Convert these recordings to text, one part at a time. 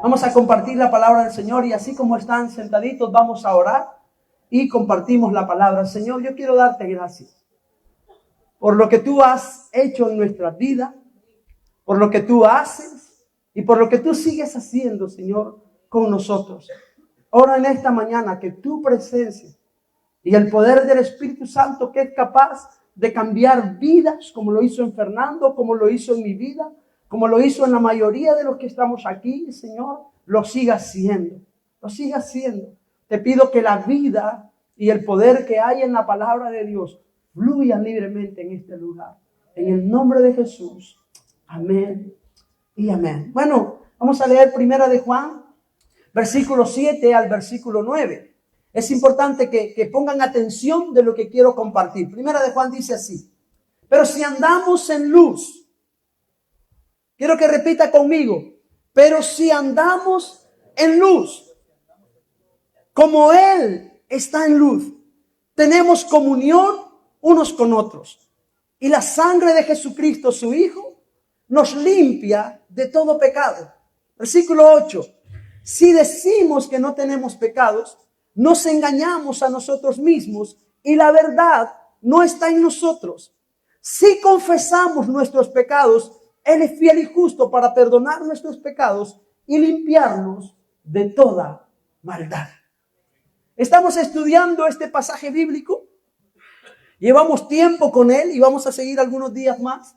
Vamos a compartir la palabra del Señor y así como están sentaditos vamos a orar y compartimos la palabra. Señor, yo quiero darte gracias por lo que tú has hecho en nuestra vida, por lo que tú haces y por lo que tú sigues haciendo, Señor, con nosotros. Ora en esta mañana que tu presencia y el poder del Espíritu Santo, que es capaz de cambiar vidas, como lo hizo en Fernando, como lo hizo en mi vida, como lo hizo en la mayoría de los que estamos aquí, Señor, lo siga haciendo, lo siga haciendo. Te pido que la vida y el poder que hay en la palabra de Dios fluyan libremente en este lugar. En el nombre de Jesús. Amén y amén. Bueno, vamos a leer Primera de Juan, versículo 7 al versículo 9. Es importante que pongan atención de lo que quiero compartir. Primera de Juan dice así: pero si andamos en luz, quiero que repita conmigo, pero si andamos en luz, como Él está en luz, tenemos comunión unos con otros. Y la sangre de Jesucristo, su Hijo, nos limpia de todo pecado. Versículo 8. Si decimos que no tenemos pecados, nos engañamos a nosotros mismos y la verdad no está en nosotros. Si confesamos nuestros pecados, Él es fiel y justo para perdonar nuestros pecados y limpiarnos de toda maldad. Estamos estudiando este pasaje bíblico. Llevamos tiempo con él y vamos a seguir algunos días más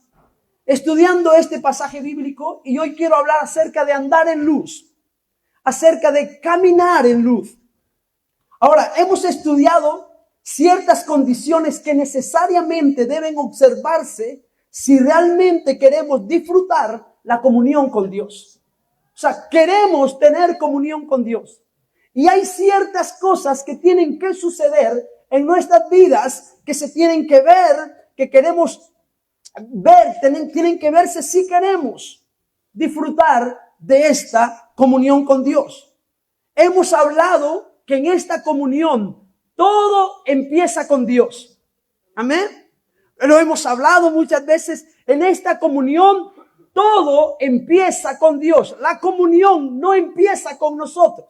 estudiando este pasaje bíblico, y hoy quiero hablar acerca de andar en luz, acerca de caminar en luz. Ahora, hemos estudiado ciertas condiciones que necesariamente deben observarse si realmente queremos disfrutar la comunión con Dios. O sea, queremos tener comunión con Dios. Y hay ciertas cosas que tienen que suceder en nuestras vidas, que se tienen que ver, que queremos ver, tienen que verse si queremos disfrutar de esta comunión con Dios. Hemos hablado que en esta comunión todo empieza con Dios. Amén. Lo hemos hablado muchas veces. En esta comunión todo empieza con Dios. La comunión no empieza con nosotros,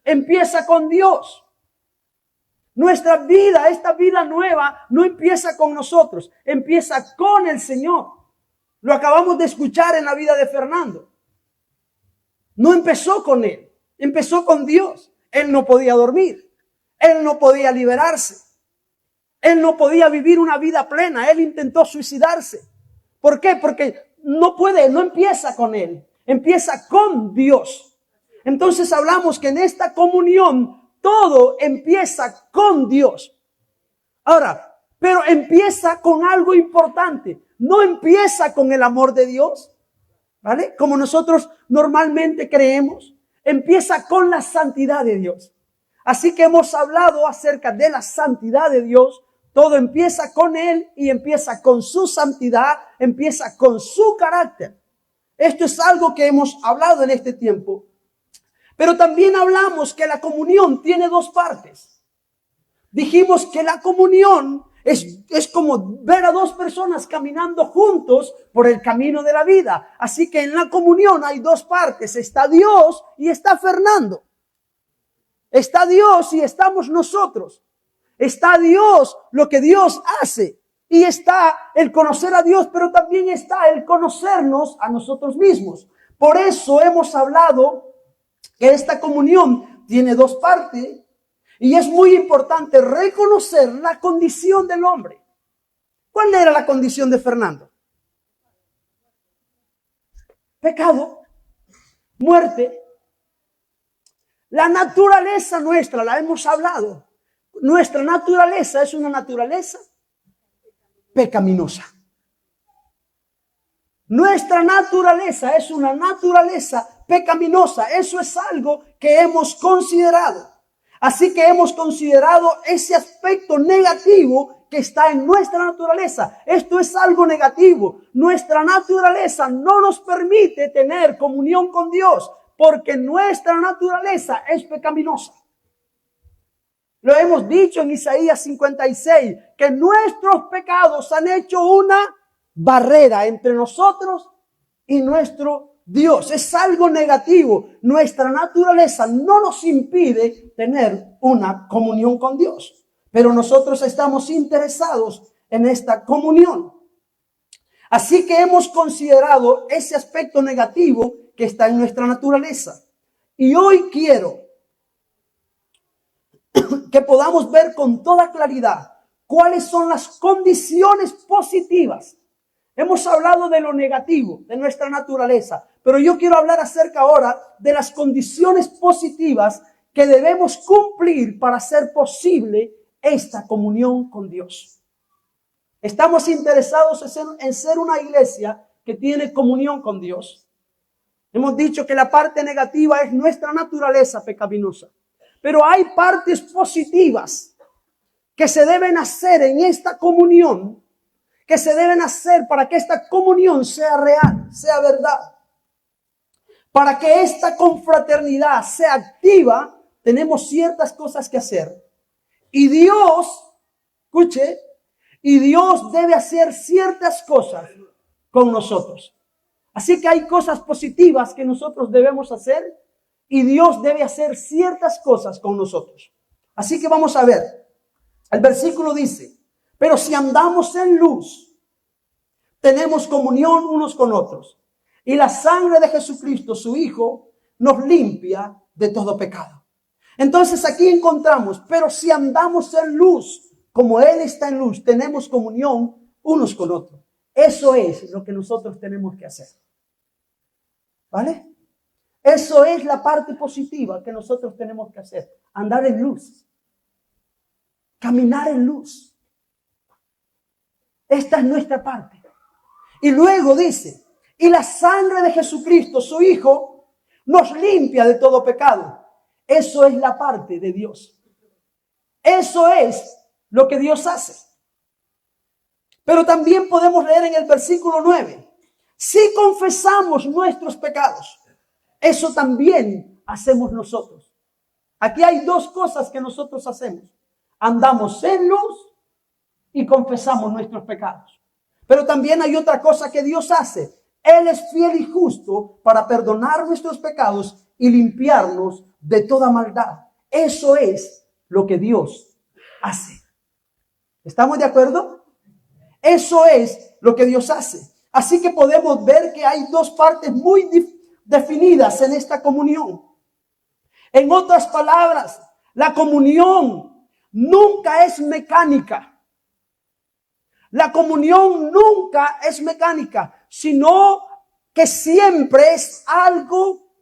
empieza con Dios. Nuestra vida, esta vida nueva, no empieza con nosotros, empieza con el Señor. Lo acabamos de escuchar en la vida de Fernando. No empezó con él, empezó con Dios. Él no podía dormir, él no podía liberarse, él no podía vivir una vida plena, él intentó suicidarse. ¿Por qué? Porque no empieza con él, empieza con Dios. Entonces hablamos que en esta comunión todo empieza con Dios. Ahora, pero empieza con algo importante. No empieza con el amor de Dios, ¿vale? Como nosotros normalmente creemos. Empieza con la santidad de Dios. Así que hemos hablado acerca de la santidad de Dios. Todo empieza con Él y empieza con su santidad, empieza con su carácter. Esto es algo que hemos hablado en este tiempo. Pero también hablamos que la comunión tiene dos partes. Dijimos que la comunión es como ver a dos personas caminando juntos por el camino de la vida. Así que en la comunión hay dos partes. Está Dios y está Fernando. Está Dios y estamos nosotros. Está Dios, lo que Dios hace. Y está el conocer a Dios, pero también está el conocernos a nosotros mismos. Por eso hemos hablado que esta comunión tiene dos partes y es muy importante reconocer la condición del hombre. ¿Cuál era la condición de Fernando? Pecado, muerte. La naturaleza nuestra, la hemos hablado. Nuestra naturaleza es una naturaleza pecaminosa. Nuestra naturaleza es una naturaleza pecaminosa. Eso es algo que hemos considerado. Así que hemos considerado ese aspecto negativo que está en nuestra naturaleza. Esto es algo negativo. Nuestra naturaleza no nos permite tener comunión con Dios porque nuestra naturaleza es pecaminosa. Lo hemos dicho en Isaías 56, que nuestros pecados han hecho una barrera entre nosotros y nuestro Dios, es algo negativo. Nuestra naturaleza no nos impide tener una comunión con Dios, pero nosotros estamos interesados en esta comunión. Así que hemos considerado ese aspecto negativo que está en nuestra naturaleza. Y hoy quiero que podamos ver con toda claridad cuáles son las condiciones positivas. Hemos hablado de lo negativo, de nuestra naturaleza, pero yo quiero hablar acerca ahora de las condiciones positivas que debemos cumplir para hacer posible esta comunión con Dios. Estamos interesados en ser una iglesia que tiene comunión con Dios. Hemos dicho que la parte negativa es nuestra naturaleza pecaminosa, pero hay partes positivas que se deben hacer en esta comunión, que se deben hacer para que esta comunión sea real, sea verdad. Para que esta confraternidad sea activa, tenemos ciertas cosas que hacer. Y Dios, escuche, y Dios debe hacer ciertas cosas con nosotros. Así que hay cosas positivas que nosotros debemos hacer y Dios debe hacer ciertas cosas con nosotros. Así que vamos a ver. El versículo dice, pero si andamos en luz, tenemos comunión unos con otros. Y la sangre de Jesucristo, su Hijo, nos limpia de todo pecado. Entonces aquí encontramos, pero si andamos en luz, como Él está en luz, tenemos comunión unos con otros. Eso es lo que nosotros tenemos que hacer. ¿Vale? Eso es la parte positiva que nosotros tenemos que hacer. Andar en luz. Caminar en luz. Esta es nuestra parte. Y luego dice, y la sangre de Jesucristo, su Hijo, nos limpia de todo pecado. Eso es la parte de Dios. Eso es lo que Dios hace. Pero también podemos leer en el versículo 9, si confesamos nuestros pecados, eso también hacemos nosotros. Aquí hay dos cosas que nosotros hacemos. Andamos en luz y confesamos nuestros pecados. Pero también hay otra cosa que Dios hace. Él es fiel y justo para perdonar nuestros pecados y limpiarnos de toda maldad. Eso es lo que Dios hace. ¿Estamos de acuerdo? Eso es lo que Dios hace. Así que podemos ver que hay dos partes muy definidas en esta comunión. En otras palabras, la comunión nunca es mecánica. La comunión nunca es mecánica, sino que siempre es algo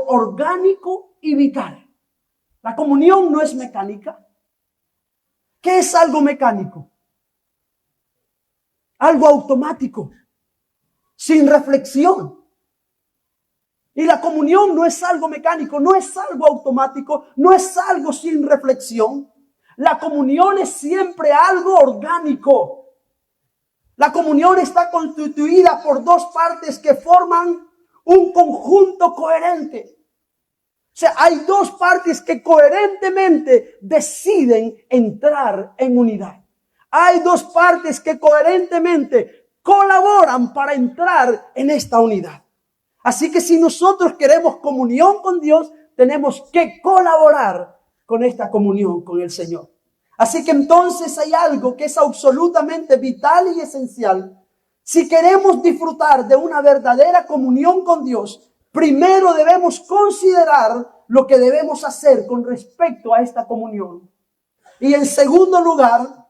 orgánico y vital. La comunión no es mecánica. ¿Qué es algo mecánico? Algo automático, sin reflexión. Y la comunión no es algo mecánico, no es algo automático, no es algo sin reflexión. La comunión es siempre algo orgánico. La comunión está constituida por dos partes que forman un conjunto coherente. O sea, hay dos partes que coherentemente deciden entrar en unidad. Hay dos partes que coherentemente colaboran para entrar en esta unidad. Así que si nosotros queremos comunión con Dios, tenemos que colaborar con esta comunión con el Señor. Así que entonces hay algo que es absolutamente vital y esencial. Si queremos disfrutar de una verdadera comunión con Dios, primero debemos considerar lo que debemos hacer con respecto a esta comunión. Y en segundo lugar,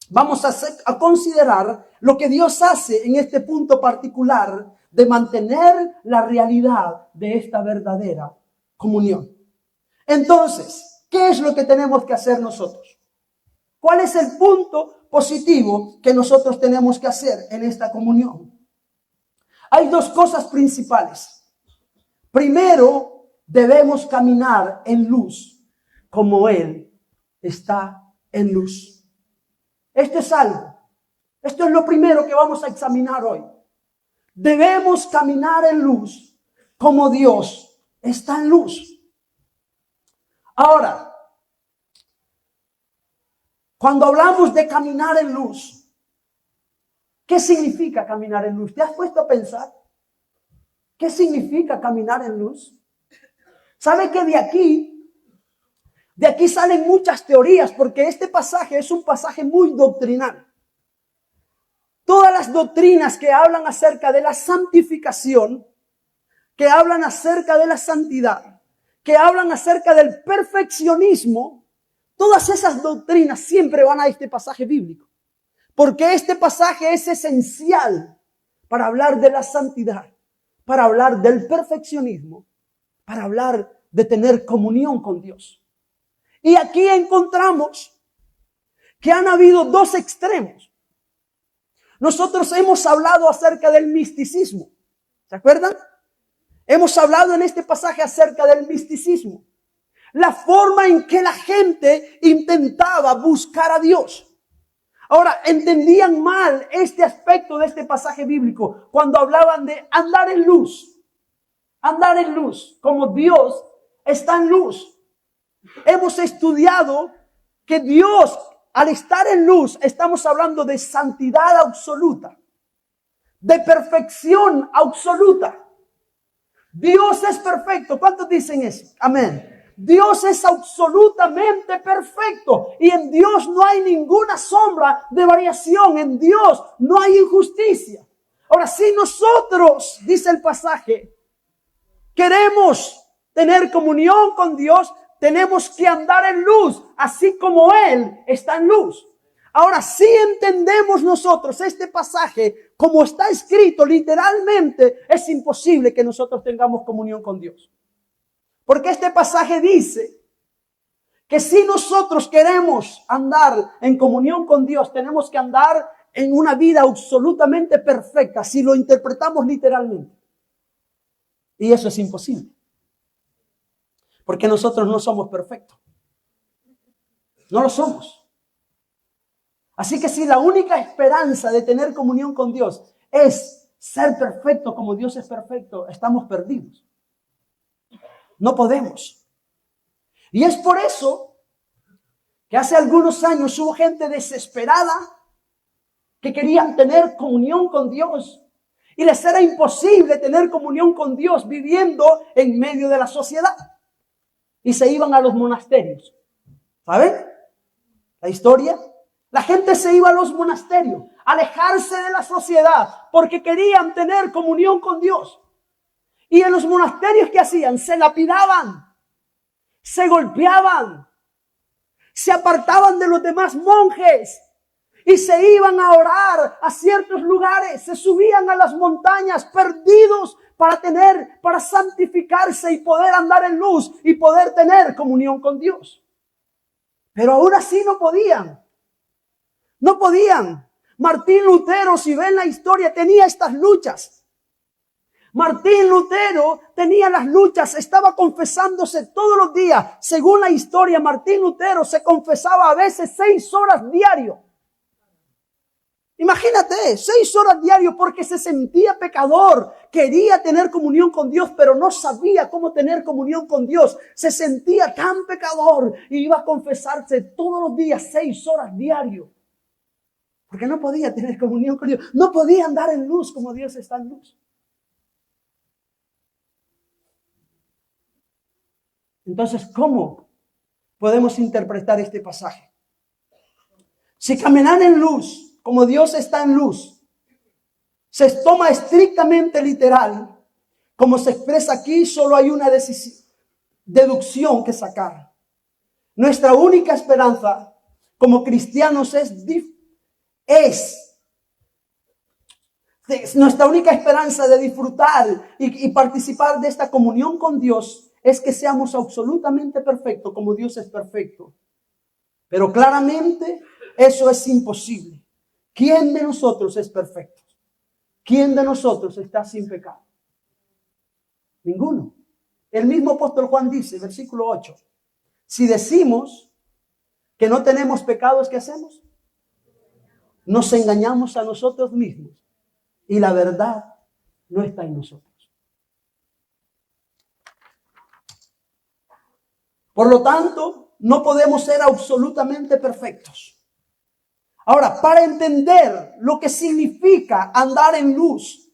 vamos a considerar lo que Dios hace en este punto particular de mantener la realidad de esta verdadera comunión. Entonces, ¿qué es lo que tenemos que hacer nosotros? ¿Cuál es el punto positivo que nosotros tenemos que hacer en esta comunión? Hay dos cosas principales. Primero, debemos caminar en luz como Él está en luz. Esto es algo. Esto es lo primero que vamos a examinar hoy. Debemos caminar en luz como Dios está en luz. Ahora, cuando hablamos de caminar en luz, ¿Qué significa caminar en luz? ¿Te has puesto a pensar? ¿Qué significa caminar en luz? ¿Sabe que de aquí salen muchas teorías? Porque este pasaje es un pasaje muy doctrinal. Todas las doctrinas que hablan acerca de la santificación, que hablan acerca de la santidad, que hablan acerca del perfeccionismo, todas esas doctrinas siempre van a este pasaje bíblico. Porque este pasaje es esencial para hablar de la santidad, para hablar del perfeccionismo, para hablar de tener comunión con Dios. Y aquí encontramos que han habido dos extremos. Nosotros hemos hablado acerca del misticismo. ¿Se acuerdan? Hemos hablado en este pasaje acerca del misticismo. La forma en que la gente intentaba buscar a Dios. Ahora, entendían mal este aspecto de este pasaje bíblico cuando hablaban de andar en luz. Andar en luz, como Dios está en luz. Hemos estudiado que Dios, al estar en luz, estamos hablando de santidad absoluta, de perfección absoluta. Dios es perfecto. ¿Cuántos dicen eso? Amén. Dios es absolutamente perfecto y en Dios no hay ninguna sombra de variación. En Dios no hay injusticia. Ahora, si nosotros, dice el pasaje, queremos tener comunión con Dios, tenemos que andar en luz, así como Él está en luz. Ahora, si entendemos nosotros este pasaje como está escrito literalmente, es imposible que nosotros tengamos comunión con Dios. Porque este pasaje dice que si nosotros queremos andar en comunión con Dios, tenemos que andar en una vida absolutamente perfecta, si lo interpretamos literalmente. Y eso es imposible. Porque nosotros no somos perfectos. No lo somos. Así que si la única esperanza de tener comunión con Dios es ser perfecto como Dios es perfecto, estamos perdidos. No podemos. Y es por eso que hace algunos años hubo gente desesperada que querían tener comunión con Dios. Y les era imposible tener comunión con Dios viviendo en medio de la sociedad. Y se iban a los monasterios. ¿Saben la historia? La gente se iba a los monasterios, alejarse de la sociedad, porque querían tener comunión con Dios. Y en los monasterios, ¿qué hacían? Se lapidaban, se golpeaban, se apartaban de los demás monjes y se iban a orar a ciertos lugares, se subían a las montañas perdidos para santificarse y poder andar en luz y poder tener comunión con Dios. Pero aún así no podían. No podían. Martín Lutero, si ven la historia, tenía estas luchas. Martín Lutero tenía las luchas, estaba confesándose todos los días. Según la historia, Martín Lutero se confesaba a veces 6 horas diario. Imagínate, 6 horas diario porque se sentía pecador. Quería tener comunión con Dios, pero no sabía cómo tener comunión con Dios. Se sentía tan pecador y iba a confesarse todos los días 6 horas diario. Porque no podía tener comunión con Dios. No podía andar en luz como Dios está en luz. Entonces, ¿cómo podemos interpretar este pasaje? Si caminar en luz, como Dios está en luz, se toma estrictamente literal, como se expresa aquí, solo hay una deducción que sacar. Nuestra única esperanza como cristianos nuestra única esperanza de disfrutar y participar de esta comunión con Dios es que seamos absolutamente perfectos como Dios es perfecto. Pero claramente eso es imposible. ¿Quién de nosotros es perfecto? ¿Quién de nosotros está sin pecado? Ninguno. El mismo apóstol Juan dice, versículo 8, si decimos que no tenemos pecados, ¿qué hacemos? Nos engañamos a nosotros mismos y la verdad no está en nosotros. Por lo tanto, no podemos ser absolutamente perfectos. Ahora, para entender lo que significa andar en luz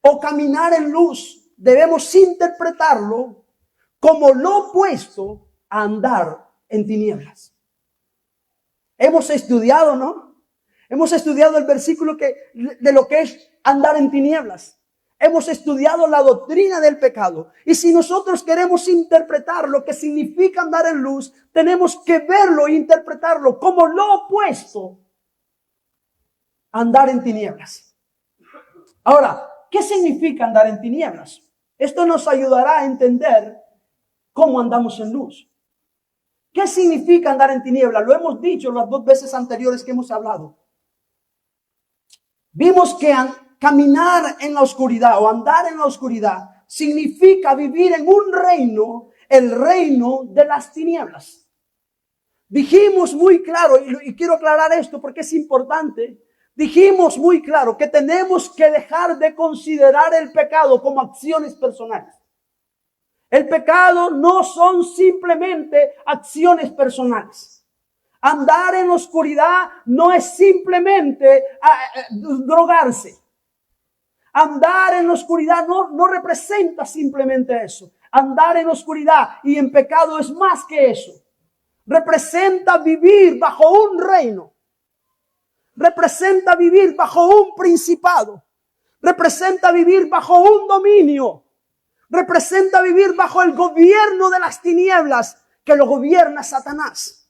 o caminar en luz, debemos interpretarlo como lo opuesto a andar en tinieblas. Hemos estudiado, ¿no? Hemos estudiado el versículo de lo que es andar en tinieblas. Hemos estudiado la doctrina del pecado. Y si nosotros queremos interpretar lo que significa andar en luz, tenemos que verlo e interpretarlo como lo opuesto a andar en tinieblas. Ahora, ¿qué significa andar en tinieblas? Esto nos ayudará a entender cómo andamos en luz. ¿Qué significa andar en tinieblas? Lo hemos dicho las 2 veces anteriores que hemos hablado. Vimos que caminar en la oscuridad o andar en la oscuridad significa vivir en un reino, el reino de las tinieblas. Dijimos muy claro, y quiero aclarar esto porque es importante, dijimos muy claro que tenemos que dejar de considerar el pecado como acciones personales. El pecado no son simplemente acciones personales. Andar en la oscuridad no es simplemente drogarse. Andar en la oscuridad no representa simplemente eso. Andar en la oscuridad y en pecado es más que eso. Representa vivir bajo un reino. Representa vivir bajo un principado. Representa vivir bajo un dominio. Representa vivir bajo el gobierno de las tinieblas que lo gobierna Satanás.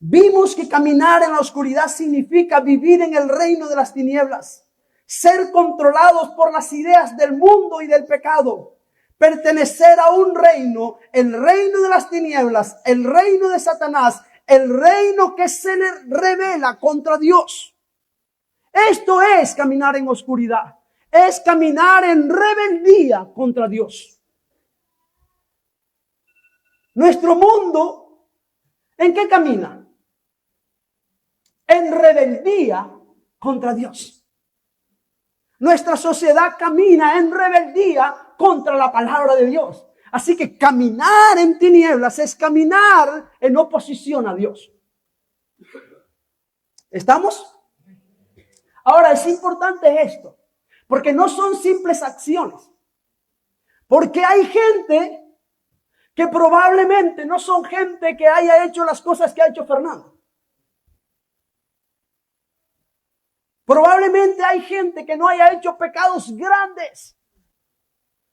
Vimos que caminar en la oscuridad significa vivir en el reino de las tinieblas, ser controlados por las ideas del mundo y del pecado, pertenecer a un reino, el reino de las tinieblas, el reino de Satanás, el reino que se le revela contra Dios. Esto es caminar en oscuridad, es caminar en rebeldía contra Dios. Nuestro mundo, ¿en qué camina? En rebeldía contra Dios. Nuestra sociedad camina en rebeldía contra la palabra de Dios. Así que caminar en tinieblas es caminar en oposición a Dios. ¿Estamos? Ahora es importante esto, porque no son simples acciones. Porque hay gente que probablemente no son gente que haya hecho las cosas que ha hecho Fernando. Probablemente hay gente que no haya hecho pecados grandes.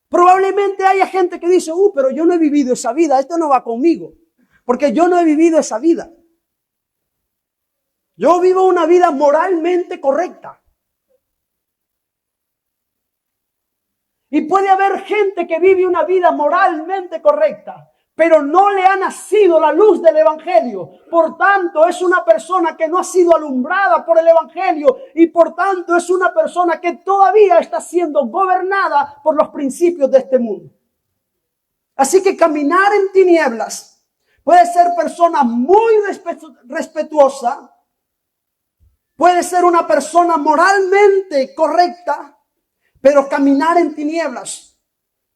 Probablemente haya gente que dice, pero yo no he vivido esa vida, esto no va conmigo, porque yo no he vivido esa vida. Yo vivo una vida moralmente correcta. Y puede haber gente que vive una vida moralmente correcta, pero no le ha nacido la luz del evangelio. Por tanto, es una persona que no ha sido alumbrada por el evangelio y por tanto es una persona que todavía está siendo gobernada por los principios de este mundo. Así que caminar en tinieblas puede ser persona muy respetuosa, puede ser una persona moralmente correcta, pero caminar en tinieblas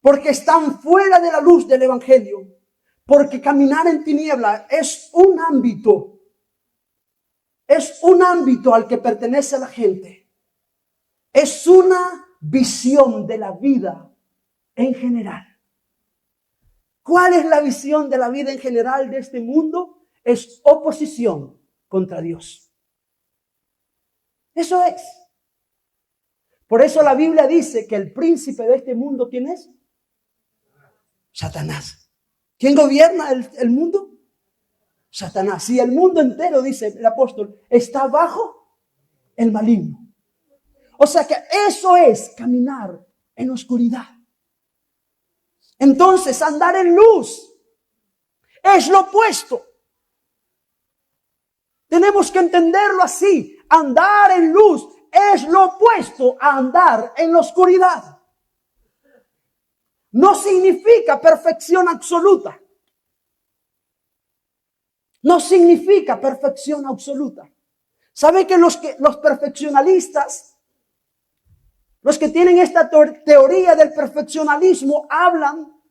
porque están fuera de la luz del evangelio. Porque caminar en tinieblas es un ámbito al que pertenece a la gente. Es una visión de la vida en general. ¿Cuál es la visión de la vida en general de este mundo? Es oposición contra Dios. Eso es. Por eso la Biblia dice que el príncipe de este mundo, ¿quién es? Satanás. ¿Quién gobierna el mundo? Satanás. Y el mundo entero, dice el apóstol, está bajo el maligno. O sea que eso es caminar en oscuridad. Entonces, andar en luz es lo opuesto. Tenemos que entenderlo así. Andar en luz es lo opuesto a andar en la oscuridad. No significa perfección absoluta. No significa perfección absoluta. ¿Sabe que los perfeccionalistas, los que tienen esta teoría del perfeccionalismo, hablan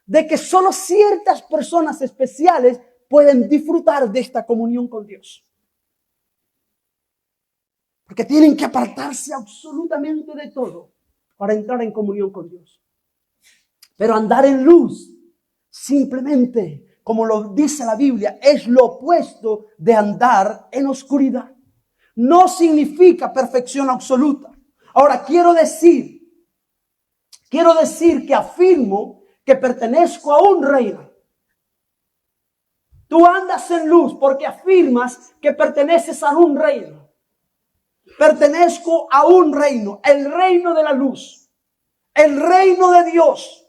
de que solo ciertas personas especiales pueden disfrutar de esta comunión con Dios. Porque tienen que apartarse absolutamente de todo para entrar en comunión con Dios. Pero andar en luz, simplemente, como lo dice la Biblia, es lo opuesto de andar en oscuridad. No significa perfección absoluta. Ahora, quiero decir que afirmo que pertenezco a un reino. Tú andas en luz porque afirmas que perteneces a un reino. Pertenezco a un reino, el reino de la luz, el reino de Dios.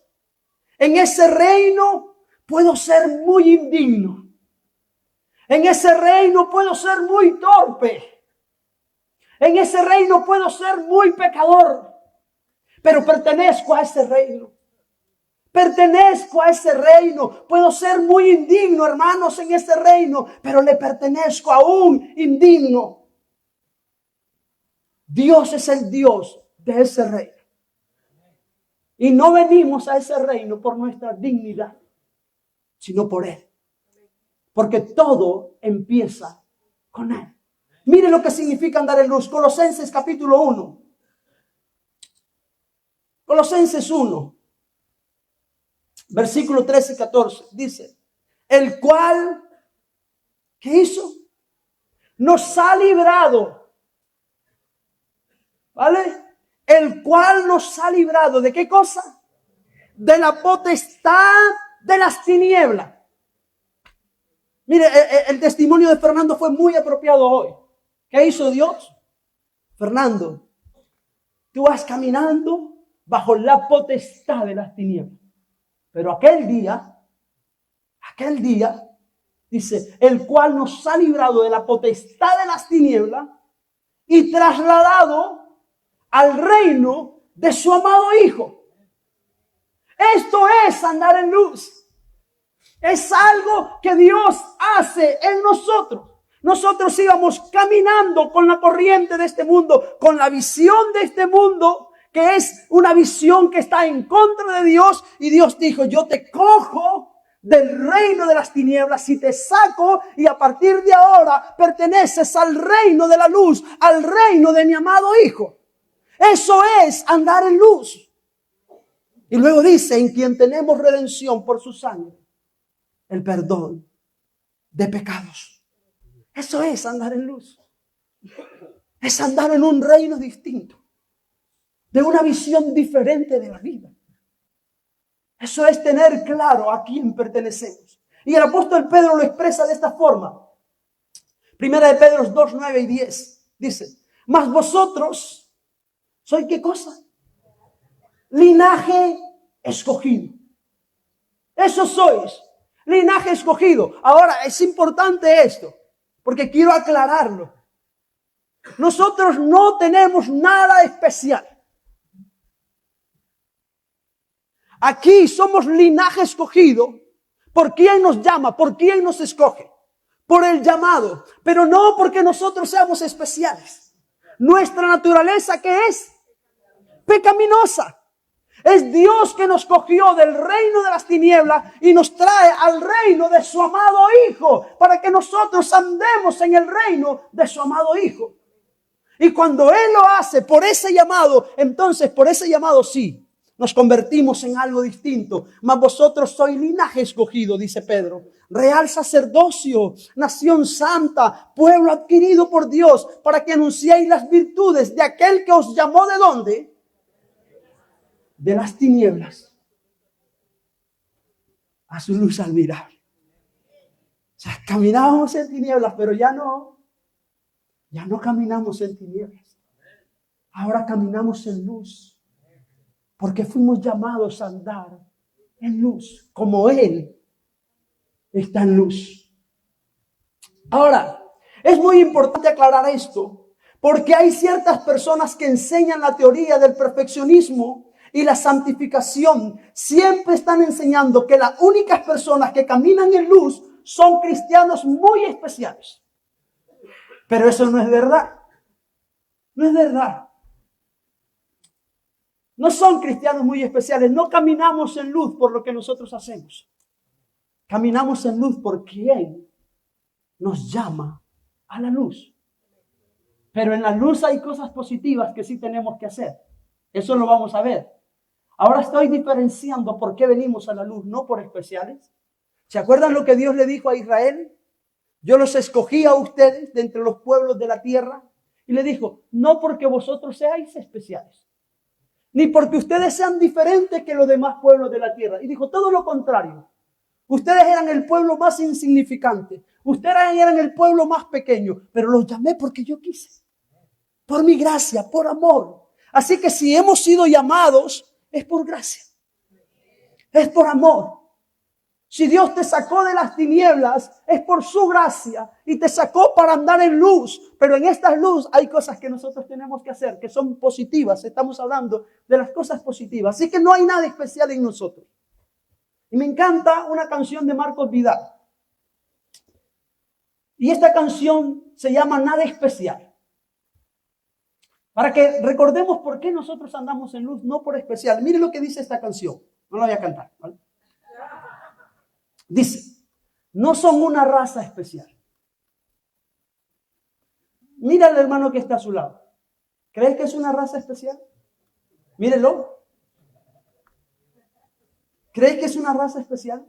En ese reino puedo ser muy indigno. En ese reino puedo ser muy torpe. En ese reino puedo ser muy pecador. Pero pertenezco a ese reino. Pertenezco a ese reino. Puedo ser muy indigno, hermanos, en ese reino, pero le pertenezco a un indigno. Dios es el Dios de ese reino. Y no venimos a ese reino por nuestra dignidad, sino por Él. Porque todo empieza con Él. Mire lo que significa andar en luz. Colosenses capítulo 1. Colosenses 1. Versículo 13 y 14. Dice, el cual, ¿qué hizo? Nos ha librado. ¿Vale? El cual nos ha librado. ¿De qué cosa? De la potestad de las tinieblas. Mire, el testimonio de Fernando fue muy apropiado hoy. ¿Qué hizo Dios? Fernando, tú vas caminando bajo la potestad de las tinieblas. Pero aquel día, dice, el cual nos ha librado de la potestad de las tinieblas y trasladado al reino de su amado Hijo. Esto es andar en luz. Es algo que Dios hace en nosotros. Nosotros íbamos caminando con la corriente de este mundo, con la visión de este mundo, que es una visión que está en contra de Dios. Y Dios dijo, yo te cojo del reino de las tinieblas y te saco, y a partir de ahora perteneces al reino de la luz, al reino de mi amado Hijo. Eso es andar en luz. Y luego dice, en quien tenemos redención por su sangre, el perdón de pecados. Eso es andar en luz. Es andar en un reino distinto, de una visión diferente de la vida. Eso es tener claro a quién pertenecemos. Y el apóstol Pedro lo expresa de esta forma. Primera de Pedro 2, 9 y 10. Dice, mas vosotros, ¿sois qué cosa? Linaje escogido. Eso sois, linaje escogido. Ahora, es importante esto, porque quiero aclararlo. Nosotros no tenemos nada especial. Aquí somos linaje escogido. ¿Por quién nos llama? ¿Por quién nos escoge? Por el llamado, pero no porque nosotros seamos especiales. Nuestra naturaleza, ¿qué es? Pecaminosa. Es Dios que nos cogió del reino de las tinieblas y nos trae al reino de su amado Hijo, para que nosotros andemos en el reino de su amado Hijo. Y cuando Él lo hace por ese llamado, entonces por ese llamado sí, nos convertimos en algo distinto. Mas vosotros sois linaje escogido, dice Pedro, real sacerdocio, nación santa, pueblo adquirido por Dios, para que anunciéis las virtudes de aquel que os llamó ¿de dónde? De las tinieblas a su luz admirable. O sea, caminábamos en tinieblas, pero ya no caminamos en tinieblas. Ahora caminamos en luz, porque fuimos llamados a andar en luz, como Él está en luz. Ahora, es muy importante aclarar esto, porque hay ciertas personas que enseñan la teoría del perfeccionismo y la santificación. Siempre están enseñando que las únicas personas que caminan en luz son cristianos muy especiales. Pero eso no es verdad. No es verdad. No son cristianos muy especiales. No caminamos en luz por lo que nosotros hacemos. Caminamos en luz por quien nos llama a la luz. Pero en la luz hay cosas positivas que sí tenemos que hacer. Eso lo vamos a ver. Ahora estoy diferenciando por qué venimos a la luz, no por especiales. ¿Se acuerdan lo que Dios le dijo a Israel? Yo los escogí a ustedes de entre los pueblos de la tierra. Y le dijo, no porque vosotros seáis especiales, ni porque ustedes sean diferentes que los demás pueblos de la tierra. Y dijo todo lo contrario. Ustedes eran el pueblo más insignificante. Ustedes eran el pueblo más pequeño. Pero los llamé porque yo quise. Por mi gracia, por amor. Así que si hemos sido llamados, es por gracia. Es por amor. Si Dios te sacó de las tinieblas, es por su gracia. Y te sacó para andar en luz. Pero en esta luz hay cosas que nosotros tenemos que hacer, que son positivas. Estamos hablando de las cosas positivas. Así que no hay nada especial en nosotros. Y me encanta una canción de Marcos Vidal. Y esta canción se llama Nada Especial. Para que recordemos por qué nosotros andamos en luz, no por especial. Mire lo que dice esta canción. No la voy a cantar, ¿vale? Dice, no son una raza especial. Mira al hermano que está a su lado. ¿Crees que es una raza especial? Mírelo. ¿Crees que es una raza especial?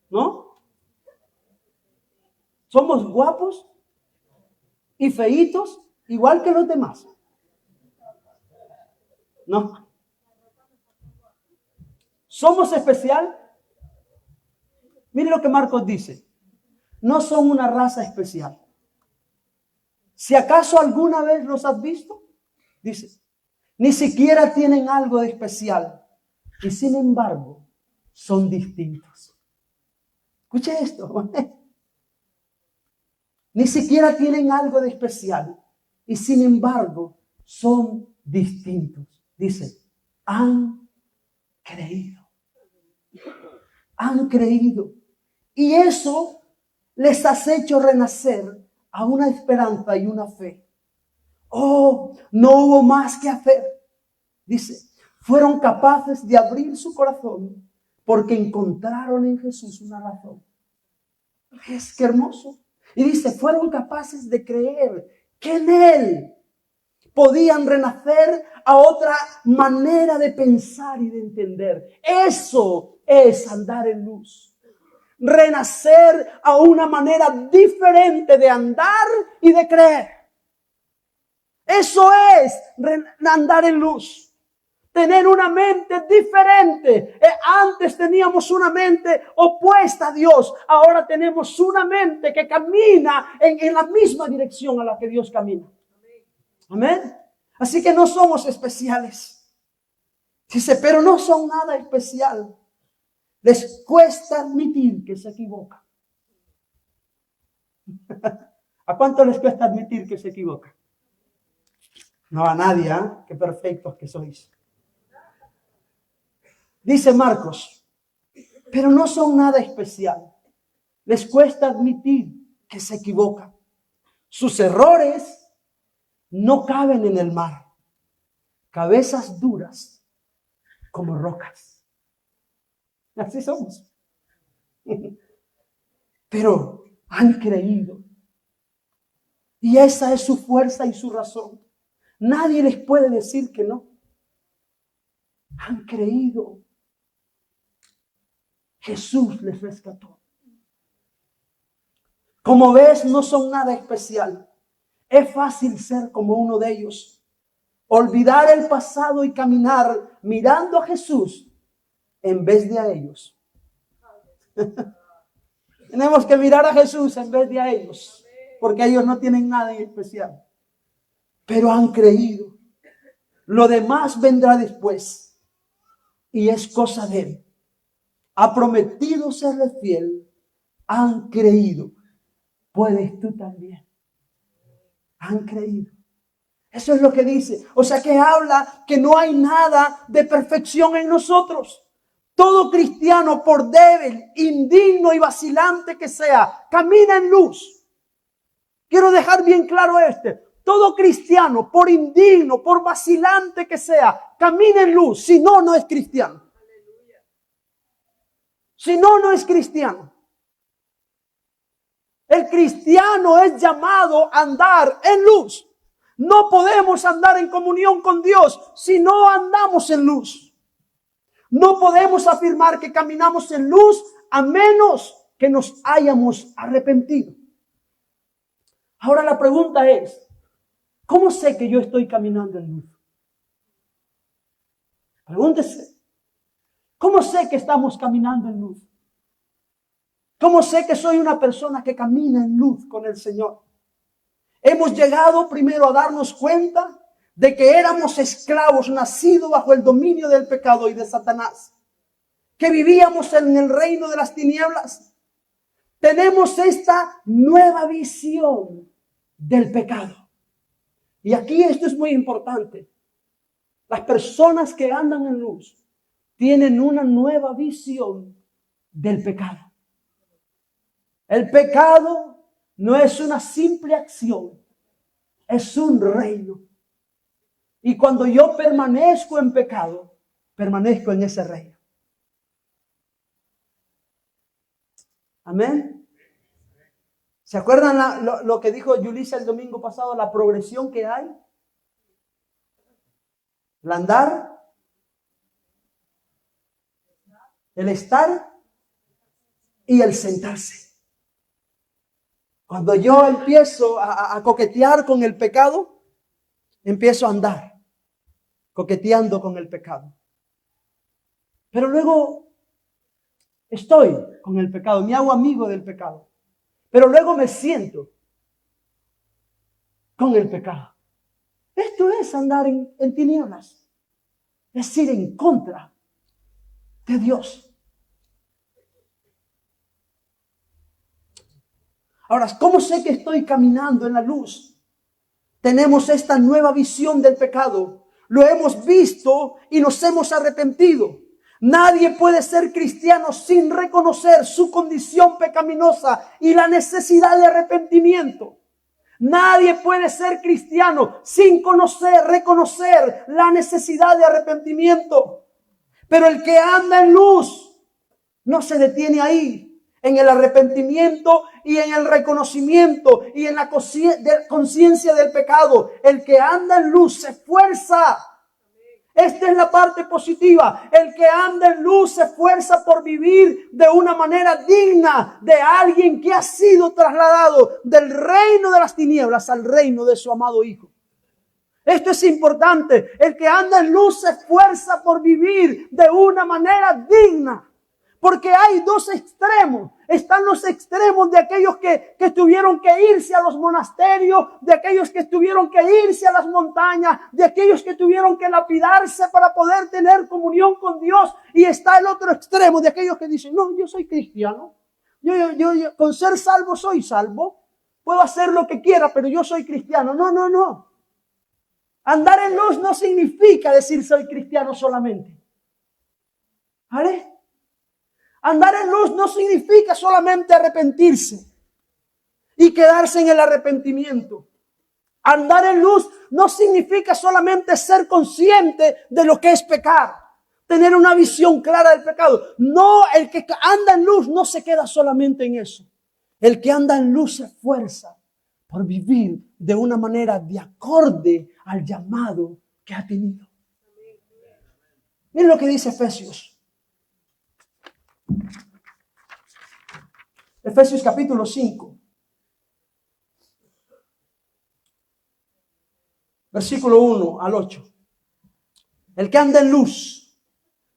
¿No? Somos guapos y feitos igual que los demás. No. ¿Somos especial? Mire lo que Marcos dice. No son una raza especial. Si acaso alguna vez los has visto, dice, ni siquiera tienen algo de especial. Y sin embargo, son distintos. Escuche esto. Ni siquiera tienen algo de especial. Y sin embargo, son distintos. Dice, han creído. Han creído. Y eso les has hecho renacer a una esperanza y una fe. Oh, no hubo más que hacer. Dice, fueron capaces de abrir su corazón porque encontraron en Jesús una razón. Es que hermoso. Y dice, fueron capaces de creer que en Él podían renacer a otra manera de pensar y de entender. Eso es andar en luz. Renacer a una manera diferente de andar y de creer. Eso es andar en luz. Tener una mente diferente. Antes teníamos una mente opuesta a Dios. Ahora tenemos una mente que camina en la misma dirección a la que Dios camina. Amén. Así que no somos especiales. Dice, pero no son nada especial. Les cuesta admitir que se equivocan. ¿A cuánto les cuesta admitir que se equivocan? No a nadie, ¿eh? Qué perfectos que sois. Dice Marcos, pero no son nada especial. Les cuesta admitir que se equivocan. Sus errores no caben en el mar. Cabezas duras como rocas. Así somos. Pero han creído. Y esa es su fuerza y su razón. Nadie les puede decir que no. Han creído. Jesús les rescató. Como ves, no son nada especial. Es fácil ser como uno de ellos. Olvidar el pasado y caminar mirando a Jesús en vez de a ellos. Tenemos que mirar a Jesús en vez de a ellos, porque ellos no tienen nada en especial. Pero han creído. Lo demás vendrá después y es cosa de Él. Ha prometido serle fiel. Han creído. Puedes tú también. Han creído. Eso es lo que dice. O sea que habla que no hay nada de perfección en nosotros. Todo cristiano, por débil, indigno y vacilante que sea, camina en luz. Quiero dejar bien claro todo cristiano, por indigno, por vacilante que sea, camina en luz. Si no, no es cristiano. Si no, no es cristiano. El cristiano es llamado a andar en luz. No podemos andar en comunión con Dios si no andamos en luz. No podemos afirmar que caminamos en luz a menos que nos hayamos arrepentido. Ahora la pregunta es, ¿cómo sé que yo estoy caminando en luz? Pregúntese, ¿cómo sé que estamos caminando en luz? ¿Cómo sé que soy una persona que camina en luz con el Señor? Hemos llegado primero a darnos cuenta de que éramos esclavos nacidos bajo el dominio del pecado y de Satanás, que vivíamos en el reino de las tinieblas. Tenemos esta nueva visión del pecado. Y aquí esto es muy importante. Las personas que andan en luz tienen una nueva visión del pecado. El pecado no es una simple acción, es un reino. Y cuando yo permanezco en pecado, permanezco en ese reino. Amén. ¿Se acuerdan lo que dijo Yulisa el domingo pasado? La progresión que hay. El andar, el estar y el sentarse. Cuando yo empiezo a coquetear con el pecado, empiezo a andar coqueteando con el pecado. Pero luego estoy con el pecado, me hago amigo del pecado. Pero luego me siento con el pecado. Esto es andar en tinieblas. Es ir en contra de Dios. Ahora, ¿cómo sé que estoy caminando en la luz? Tenemos esta nueva visión del pecado. Lo hemos visto y nos hemos arrepentido. Nadie puede ser cristiano sin reconocer su condición pecaminosa y la necesidad de arrepentimiento. Nadie puede ser cristiano sin reconocer la necesidad de arrepentimiento. Pero el que anda en luz no se detiene ahí, en el arrepentimiento y en el reconocimiento y en la conciencia del pecado. El que anda en luz se esfuerza. Esta es la parte positiva. El que anda en luz se esfuerza por vivir de una manera digna de alguien que ha sido trasladado del reino de las tinieblas al reino de su amado Hijo. Esto es importante. El que anda en luz se esfuerza por vivir de una manera digna. Porque hay dos extremos. Están los extremos de aquellos que tuvieron que irse a los monasterios, de aquellos que tuvieron que irse a las montañas, de aquellos que tuvieron que lapidarse para poder tener comunión con Dios. Y está el otro extremo de aquellos que dicen, no, yo soy cristiano. Yo con ser salvo soy salvo. Puedo hacer lo que quiera, pero yo soy cristiano. No. Andar en luz no significa decir soy cristiano solamente. ¿Vale? Andar en luz no significa solamente arrepentirse y quedarse en el arrepentimiento. Andar en luz no significa solamente ser consciente de lo que es pecar, tener una visión clara del pecado. No, el que anda en luz no se queda solamente en eso. El que anda en luz se esfuerza por vivir de una manera de acorde al llamado que ha tenido. Miren lo que dice Efesios. Efesios capítulo 5. Versículo 1 al 8. El que anda en luz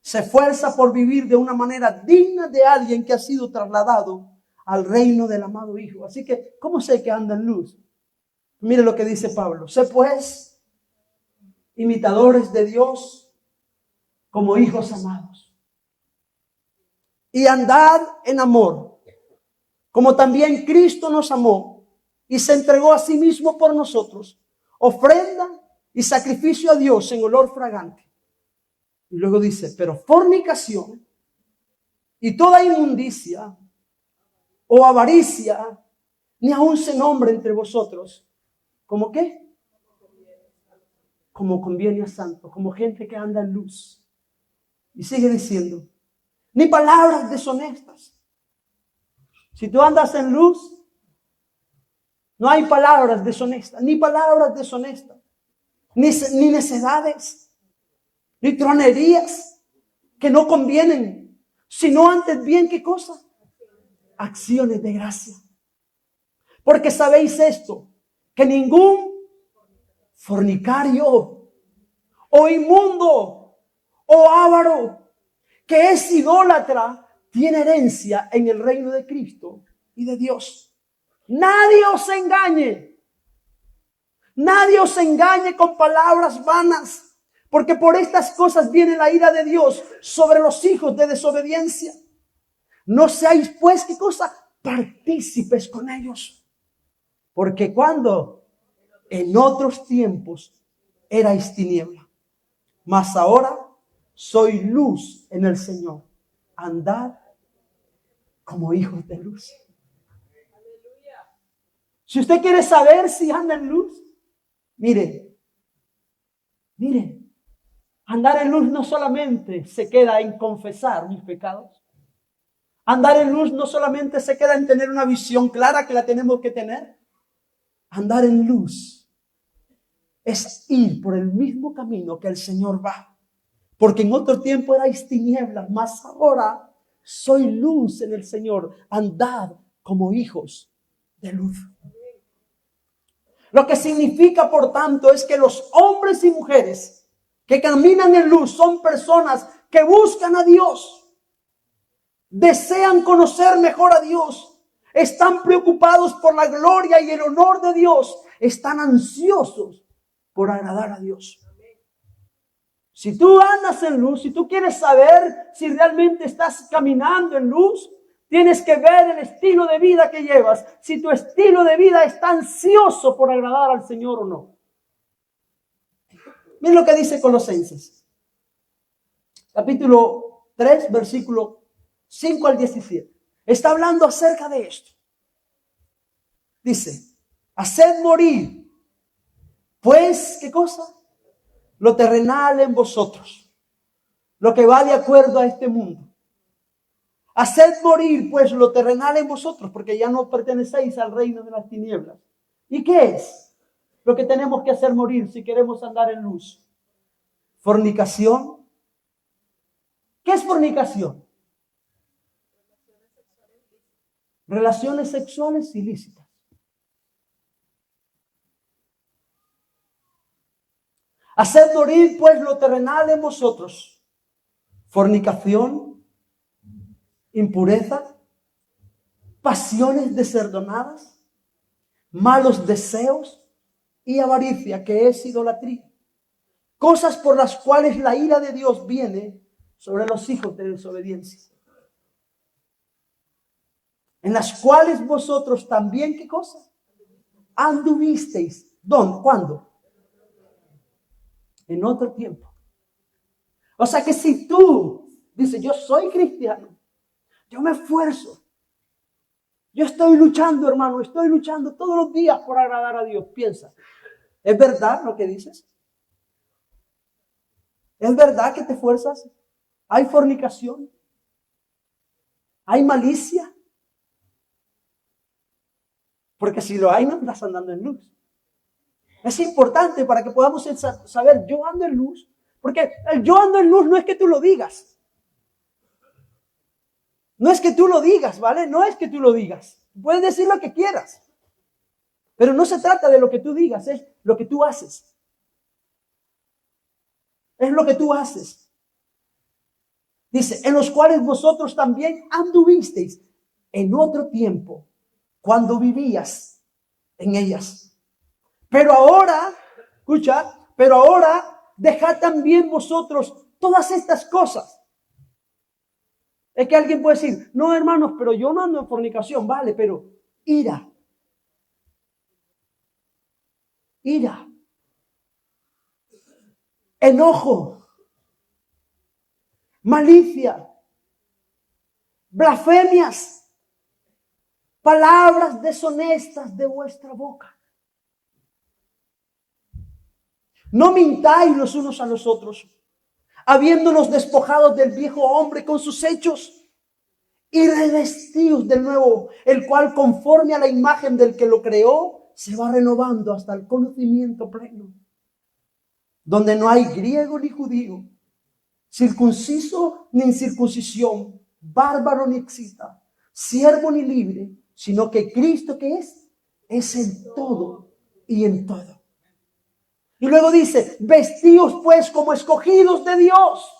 se esfuerza por vivir de una manera digna de alguien que ha sido trasladado al reino del amado Hijo. Así que, ¿cómo sé que anda en luz? Mire lo que dice Pablo. Sé pues imitadores de Dios como hijos amados. Y andad en amor, como también Cristo nos amó y se entregó a sí mismo por nosotros, ofrenda y sacrificio a Dios en olor fragante. Y luego dice, pero fornicación y toda inmundicia o avaricia, ni aun se nombre entre vosotros. ¿Cómo qué? Como conviene a santos, como gente que anda en luz. Y sigue diciendo, ni palabras deshonestas. Si tú andas en luz, no hay palabras deshonestas, ni palabras deshonestas, ni necedades, ni tronerías que no convienen, sino antes bien, ¿qué cosa? Acciones de gracia. Porque sabéis esto, que ningún fornicario o inmundo o avaro que es idólatra tiene herencia en el reino de Cristo y de Dios. Nadie os engañe. Nadie os engañe con palabras vanas, porque por estas cosas viene la ira de Dios sobre los hijos de desobediencia. No seáis pues, ¿qué cosa? Partícipes con ellos. Porque cuando en otros tiempos erais tiniebla, mas ahora soy luz en el Señor. Andad como hijos de luz. Si usted quiere saber si anda en luz, mire, andar en luz no solamente se queda en confesar mis pecados. Andar en luz no solamente se queda en tener una visión clara que la tenemos que tener. Andar en luz es ir por el mismo camino que el Señor va. Porque en otro tiempo erais tinieblas, mas ahora soy luz en el Señor. Andad como hijos de luz. Lo que significa, por tanto, es que los hombres y mujeres que caminan en luz son personas que buscan a Dios, desean conocer mejor a Dios, están preocupados por la gloria y el honor de Dios, están ansiosos por agradar a Dios. Si tú andas en luz, si tú quieres saber si realmente estás caminando en luz, tienes que ver el estilo de vida que llevas. Si tu estilo de vida está ansioso por agradar al Señor o no. Miren lo que dice Colosenses. Capítulo 3, versículo 5 al 17. Está hablando acerca de esto. Dice, haced morir, pues, ¿qué cosa? Lo terrenal en vosotros, lo que va de acuerdo a este mundo. Haced morir pues lo terrenal en vosotros, porque ya no pertenecéis al reino de las tinieblas. ¿Y qué es lo que tenemos que hacer morir si queremos andar en luz? Fornicación. ¿Qué es fornicación? Relaciones sexuales ilícitas. Haced morir pues lo terrenal en vosotros. Fornicación, impureza, pasiones desordenadas, malos deseos y avaricia, que es idolatría. Cosas por las cuales la ira de Dios viene sobre los hijos de desobediencia. En las cuales vosotros también, ¿qué cosa? Anduvisteis. ¿Dónde? ¿Cuándo? En otro tiempo. O sea que si tú dices, yo soy cristiano, yo me esfuerzo, yo estoy luchando, hermano, estoy luchando todos los días por agradar a Dios, piensa, ¿es verdad lo que dices? ¿Es verdad que te esfuerzas? ¿Hay fornicación? ¿Hay malicia? Porque si lo hay, no andas andando en luz. Es importante para que podamos saber, yo ando en luz. Porque el yo ando en luz no es que tú lo digas. No es que tú lo digas, ¿vale? No es que tú lo digas. Puedes decir lo que quieras. Pero no se trata de lo que tú digas, es lo que tú haces. Es lo que tú haces. Dice, en los cuales vosotros también anduvisteis en otro tiempo, cuando vivías en ellas. Pero ahora, escucha, pero ahora dejad también vosotros todas estas cosas. Es que alguien puede decir, no hermanos, pero yo no ando en fornicación, vale, pero ira, enojo, malicia, blasfemias, palabras deshonestas de vuestra boca. No mintáis los unos a los otros, habiéndonos despojados del viejo hombre con sus hechos y revestidos del nuevo, el cual conforme a la imagen del que lo creó, se va renovando hasta el conocimiento pleno, donde no hay griego ni judío, circunciso ni incircuncisión, bárbaro ni excita, siervo ni libre, sino que Cristo, ¿qué es? Es en todo y en todo. Y luego dice, vestidos pues como escogidos de Dios,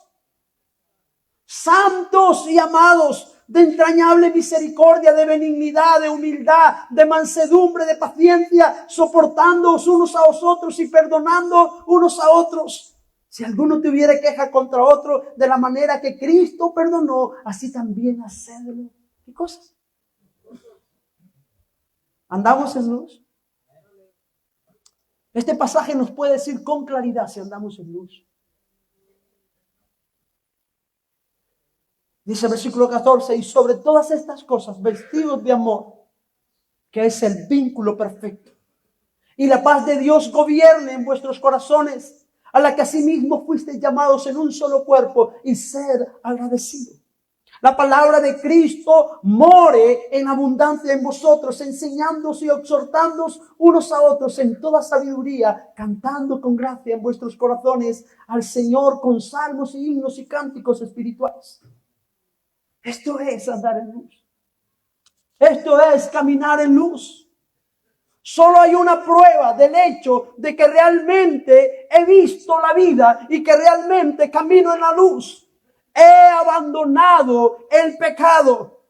santos y amados, de entrañable misericordia, de benignidad, de humildad, de mansedumbre, de paciencia, soportándoos unos a otros y perdonando unos a otros. Si alguno tuviera queja contra otro, de la manera que Cristo perdonó, así también hacedlo. ¿Qué cosas? ¿Andamos en luz? Este pasaje nos puede decir con claridad si andamos en luz. Dice el versículo 14, y sobre todas estas cosas, vestidos de amor, que es el vínculo perfecto. Y la paz de Dios gobierne en vuestros corazones, a la que asimismo fuisteis llamados en un solo cuerpo, y ser agradecidos. La palabra de Cristo more en abundancia en vosotros, enseñándoos y exhortándoos unos a otros en toda sabiduría, cantando con gracia en vuestros corazones al Señor con salmos y himnos y cánticos espirituales. Esto es andar en luz. Esto es caminar en luz. Solo hay una prueba del hecho de que realmente he visto la vida y que realmente camino en la luz. He abandonado el pecado.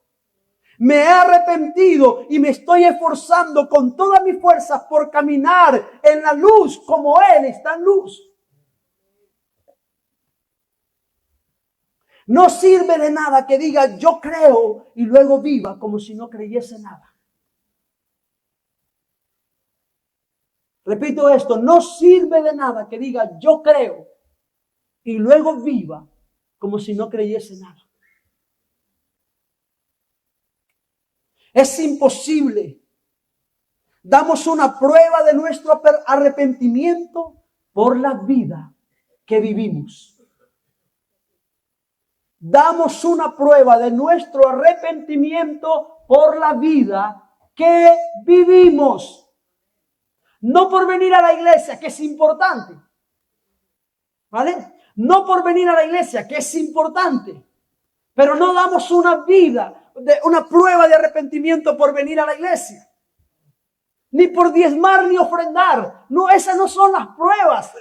Me he arrepentido y me estoy esforzando con todas mis fuerzas por caminar en la luz como Él está en luz. No sirve de nada que diga yo creo y luego viva como si no creyese nada. Repito esto, no sirve de nada que diga yo creo y luego viva como si no creyese nada. Es imposible. Damos una prueba de nuestro arrepentimiento por la vida que vivimos. Damos una prueba de nuestro arrepentimiento por la vida que vivimos. No por venir a la iglesia, que es importante. ¿Vale? No por venir a la iglesia, que es importante. Pero no damos una prueba de arrepentimiento por venir a la iglesia. Ni por diezmar ni ofrendar. No, esas no son las pruebas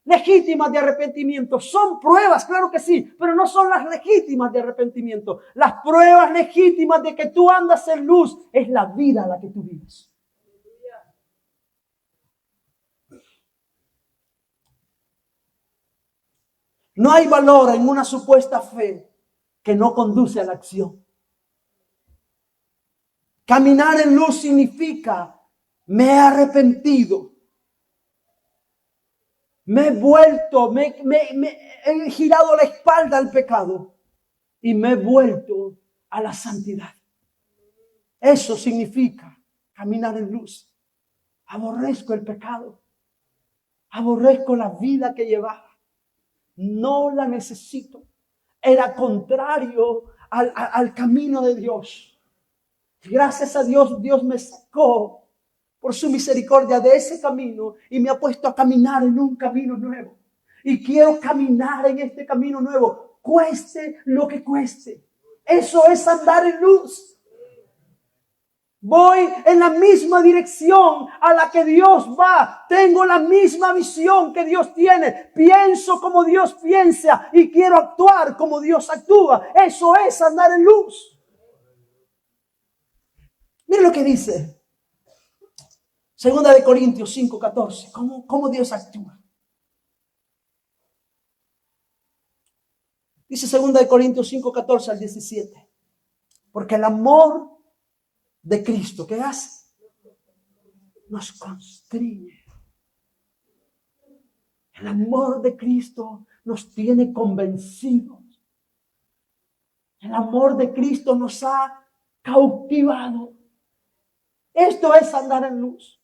legítimas de arrepentimiento. Son pruebas, claro que sí, pero no son las legítimas de arrepentimiento. Las pruebas legítimas de que tú andas en luz es la vida a la que tú vives. No hay valor en una supuesta fe que no conduce a la acción. Caminar en luz significa me he arrepentido. Me he vuelto, me he girado la espalda al pecado y me he vuelto a la santidad. Eso significa caminar en luz. Aborrezco el pecado. Aborrezco la vida que llevaba. No la necesito. Era contrario al camino de Dios. Gracias a Dios, Dios me sacó por su misericordia de ese camino y me ha puesto a caminar en un camino nuevo. Y quiero caminar en este camino nuevo, cueste lo que cueste. Eso es andar en luz. Voy en la misma dirección a la que Dios va. Tengo la misma visión que Dios tiene. Pienso como Dios piensa y quiero actuar como Dios actúa. Eso es andar en luz. Mira lo que dice. 2 de Corintios 5:14. ¿Cómo Dios actúa? Dice 2 de Corintios 5:14 al 17. Porque el amor de Cristo, ¿qué hace? Nos constriñe. El amor de Cristo nos tiene convencidos. El amor de Cristo nos ha cautivado. Esto es andar en luz.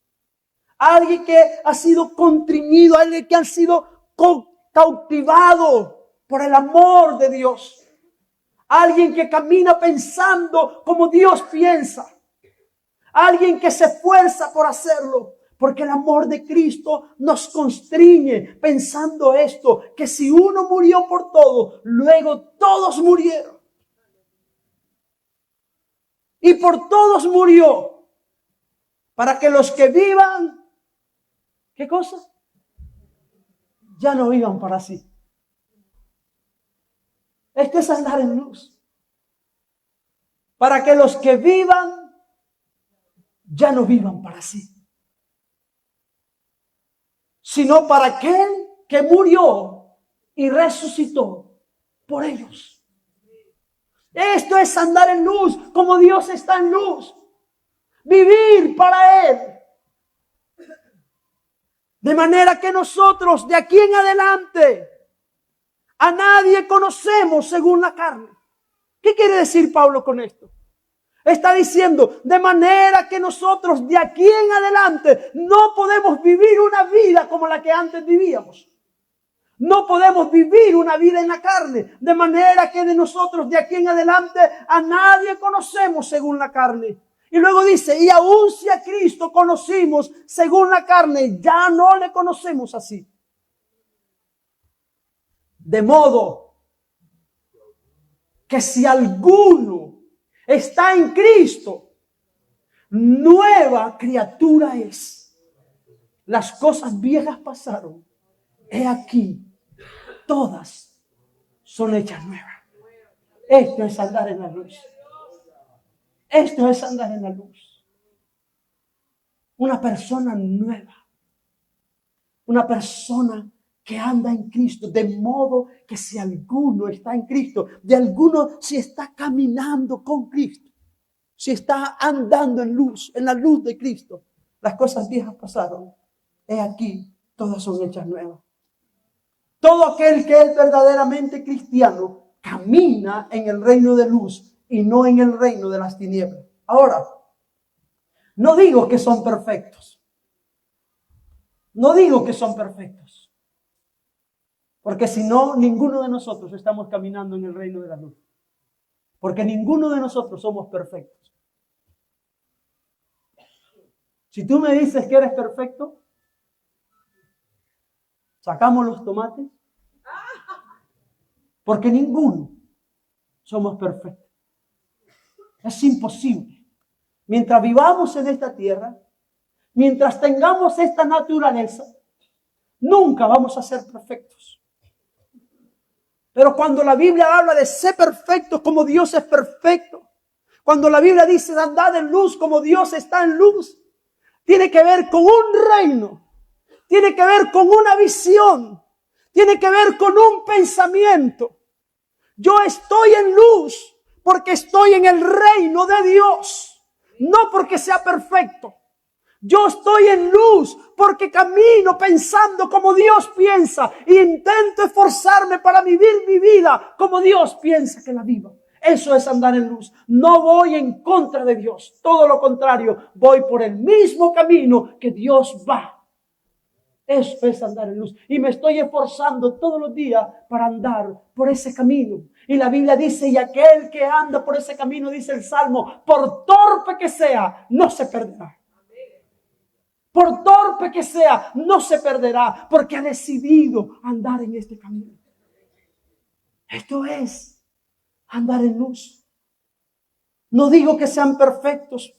Alguien que ha sido contriñido, alguien que ha sido cautivado por el amor de Dios. Alguien que camina pensando como Dios piensa. Alguien que se esfuerza por hacerlo. Porque el amor de Cristo nos constriñe pensando esto, que si uno murió por todo, luego todos murieron. Y por todos murió, para que los que vivan, ¿qué cosa? Ya no vivan para sí. Esto es andar en luz. Para que los que vivan, ya no vivan para sí, sino para aquel que murió y resucitó por ellos. Esto es andar en luz, como Dios está en luz. Vivir para Él. De manera que nosotros de aquí en adelante a nadie conocemos según la carne. ¿Qué quiere decir Pablo con esto? Está diciendo, de manera que nosotros de aquí en adelante no podemos vivir una vida como la que antes vivíamos. No podemos vivir una vida en la carne. De manera que de nosotros de aquí en adelante a nadie conocemos según la carne. Y luego dice, y aun si a Cristo conocimos según la carne, ya no le conocemos así. De modo que si alguno está en Cristo, nueva criatura es. Las cosas viejas pasaron. He aquí, todas son hechas nuevas. Esto es andar en la luz. Esto es andar en la luz. Una persona nueva. Una persona que anda en Cristo. De modo que si alguno está en Cristo, de alguno si está caminando con Cristo, si está andando en luz, en la luz de Cristo, las cosas viejas pasaron. He aquí, todas son hechas nuevas. Todo aquel que es verdaderamente cristiano camina en el reino de luz y no en el reino de las tinieblas. Ahora, no digo que son perfectos. No digo que son perfectos. Porque si no, ninguno de nosotros estamos caminando en el reino de la luz. Porque ninguno de nosotros somos perfectos. Si tú me dices que eres perfecto, sacamos los tomates. Porque ninguno somos perfectos. Es imposible. Mientras vivamos en esta tierra, mientras tengamos esta naturaleza, nunca vamos a ser perfectos. Pero cuando la Biblia habla de ser perfectos como Dios es perfecto, cuando la Biblia dice de andar en luz como Dios está en luz, tiene que ver con un reino, tiene que ver con una visión, tiene que ver con un pensamiento. Yo estoy en luz porque estoy en el reino de Dios, no porque sea perfecto. Yo estoy en luz porque camino pensando como Dios piensa e intento esforzarme para vivir mi vida como Dios piensa que la viva. Eso es andar en luz. No voy en contra de Dios. Todo lo contrario, voy por el mismo camino que Dios va. Eso es andar en luz. Y me estoy esforzando todos los días para andar por ese camino. Y la Biblia dice, y aquel que anda por ese camino, dice el Salmo, por torpe que sea, no se perderá. Por torpe que sea, no se perderá, porque ha decidido andar en este camino. Esto es andar en luz. No digo que sean perfectos.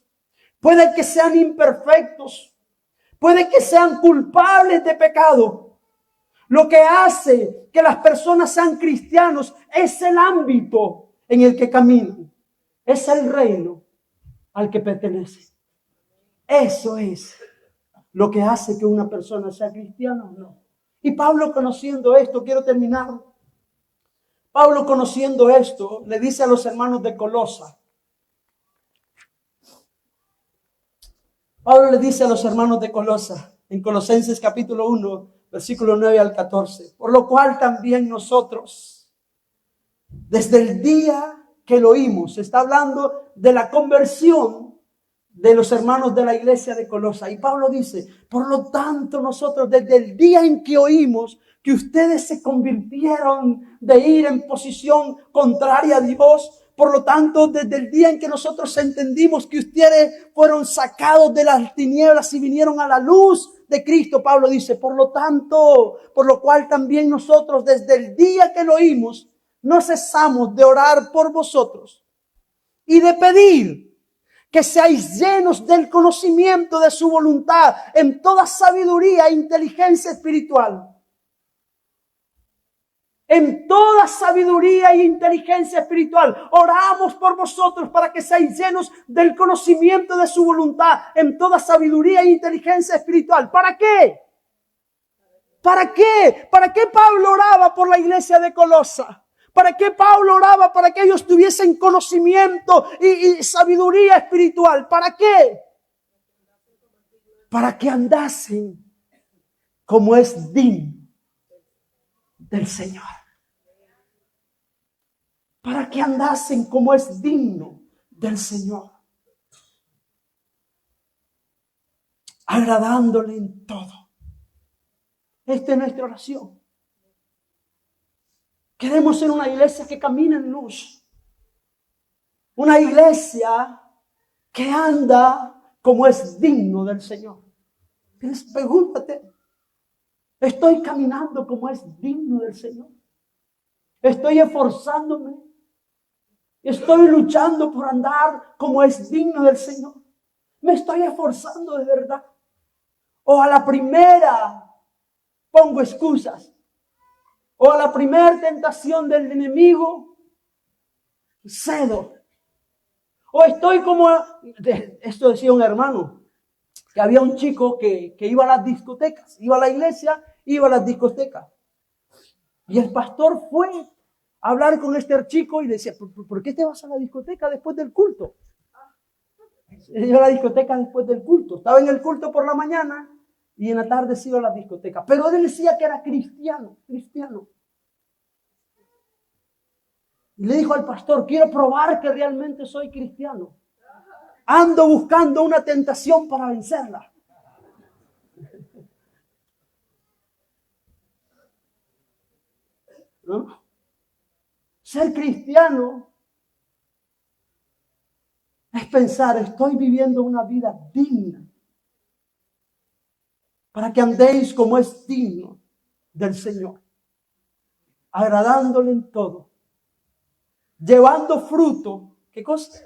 Puede que sean imperfectos. Puede que sean culpables de pecado. Lo que hace que las personas sean cristianos es el ámbito en el que caminan. Es el reino al que pertenece. Eso es lo que hace que una persona sea cristiana o no. Y Pablo, conociendo esto, quiero terminar. Pablo, conociendo esto, le dice a los hermanos de Colosa. Pablo le dice a los hermanos de Colosa, en Colosenses capítulo 1, versículo 9 al 14. Por lo cual también nosotros, desde el día que lo oímos, está hablando de la conversión de los hermanos de la iglesia de Colosa. Y Pablo dice, por lo tanto nosotros desde el día en que oímos que ustedes se convirtieron de ir en posición contraria a Dios, por lo tanto desde el día en que nosotros entendimos que ustedes fueron sacados de las tinieblas y vinieron a la luz de Cristo, Pablo dice, por lo tanto, por lo cual también nosotros desde el día que lo oímos, no cesamos de orar por vosotros y de pedir que seáis llenos del conocimiento de su voluntad en toda sabiduría e inteligencia espiritual. En toda sabiduría e inteligencia espiritual. Oramos por vosotros para que seáis llenos del conocimiento de su voluntad en toda sabiduría e inteligencia espiritual. ¿Para qué? ¿Para qué? ¿Para qué Pablo oraba por la iglesia de Colosa? ¿Para qué Pablo oraba? Para que ellos tuviesen conocimiento y sabiduría espiritual. ¿Para qué? Para que andasen como es digno del Señor. Para que andasen como es digno del Señor. Agradándole en todo. Esta es nuestra oración. Queremos ser una iglesia que camina en luz. Una iglesia que anda como es digno del Señor. Entonces, pregúntate, ¿estoy caminando como es digno del Señor? ¿Estoy esforzándome? ¿Estoy luchando por andar como es digno del Señor? ¿Me estoy esforzando de verdad? ¿O a la primera pongo excusas? ¿O a la primera tentación del enemigo cedo? ¿O estoy como... Esto decía un hermano, que había un chico que iba a las discotecas, iba a la iglesia, iba a las discotecas. Y el pastor fue a hablar con este chico y decía, ¿por qué te vas a la discoteca después del culto? Iba a la discoteca después del culto. Estaba en el culto por la mañana y en la tarde se iba a la discoteca. Pero él decía que era cristiano. Y le dijo al pastor, quiero probar que realmente soy cristiano. Ando buscando una tentación para vencerla. ¿No? Ser cristiano es pensar, estoy viviendo una vida digna. Para que andéis como es digno del Señor. Agradándole en todo. Llevando fruto, ¿qué cosa?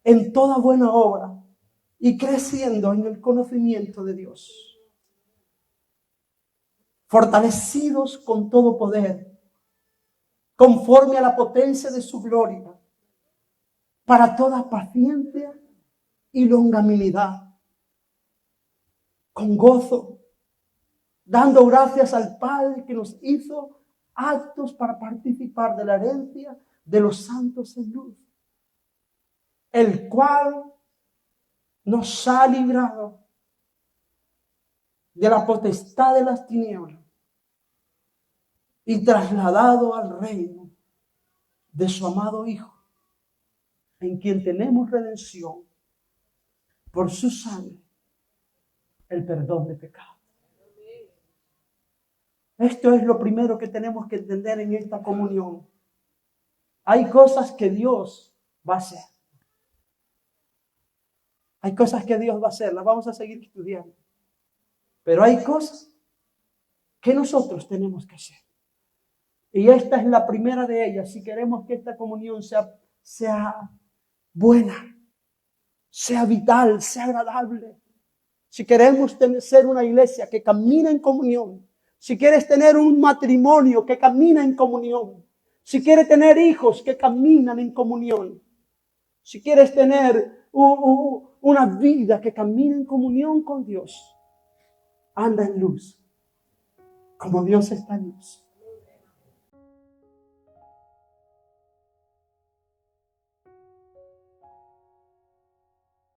En toda buena obra. Y creciendo en el conocimiento de Dios. Fortalecidos con todo poder. Conforme a la potencia de su gloria. Para toda paciencia y longanimidad. Con gozo. Dando gracias al Padre que nos hizo aptos para participar de la herencia de los santos en luz, el cual nos ha librado de la potestad de las tinieblas y trasladado al reino de su amado Hijo, en quien tenemos redención por su sangre, el perdón de pecados. Esto es lo primero que tenemos que entender en esta comunión. Hay cosas que Dios va a hacer. Hay cosas que Dios va a hacer, las vamos a seguir estudiando. Pero hay cosas que nosotros tenemos que hacer. Y esta es la primera de ellas. Si queremos que esta comunión sea buena, sea vital, sea agradable. Si queremos ser una iglesia que camina en comunión. Si quieres tener un matrimonio que camina en comunión. Si quieres tener hijos que caminan en comunión. Si quieres tener una vida que camina en comunión con Dios. Anda en luz. Como Dios está en luz.